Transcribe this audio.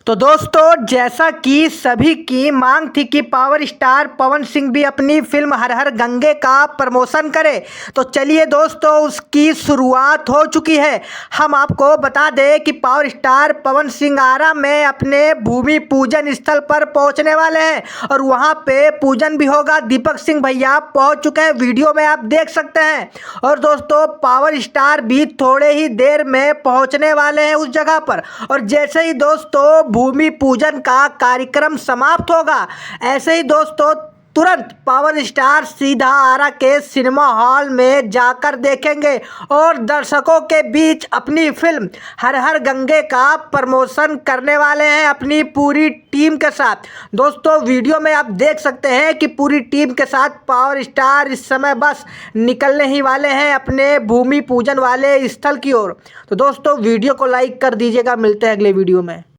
तो दोस्तों, जैसा कि सभी की मांग थी कि पावर स्टार पवन सिंह भी अपनी फिल्म हर हर गंगे का प्रमोशन करे, तो चलिए दोस्तों उसकी शुरुआत हो चुकी है। हम आपको बता दें कि पावर स्टार पवन सिंह आरा में अपने भूमि पूजन स्थल पर पहुंचने वाले हैं और वहां पे पूजन भी होगा। दीपक सिंह भैया पहुंच चुके हैं, वीडियो में आप देख सकते हैं। और दोस्तों, पावर स्टार भी थोड़े ही देर में पहुंचने वाले हैं उस जगह पर। और जैसे ही दोस्तों भूमि पूजन का कार्यक्रम समाप्त होगा, ऐसे ही दोस्तों तुरंत पावर स्टार सीधा आरा के सिनेमा हॉल में जाकर देखेंगे और दर्शकों के बीच अपनी फिल्म हर हर गंगे का प्रमोशन करने वाले हैं अपनी पूरी टीम के साथ। दोस्तों, वीडियो में आप देख सकते हैं कि पूरी टीम के साथ पावर स्टार इस समय बस निकलने ही वाले हैं अपने भूमि पूजन वाले स्थल की ओर। तो दोस्तों, वीडियो को लाइक कर दीजिएगा। मिलते हैं अगले वीडियो में।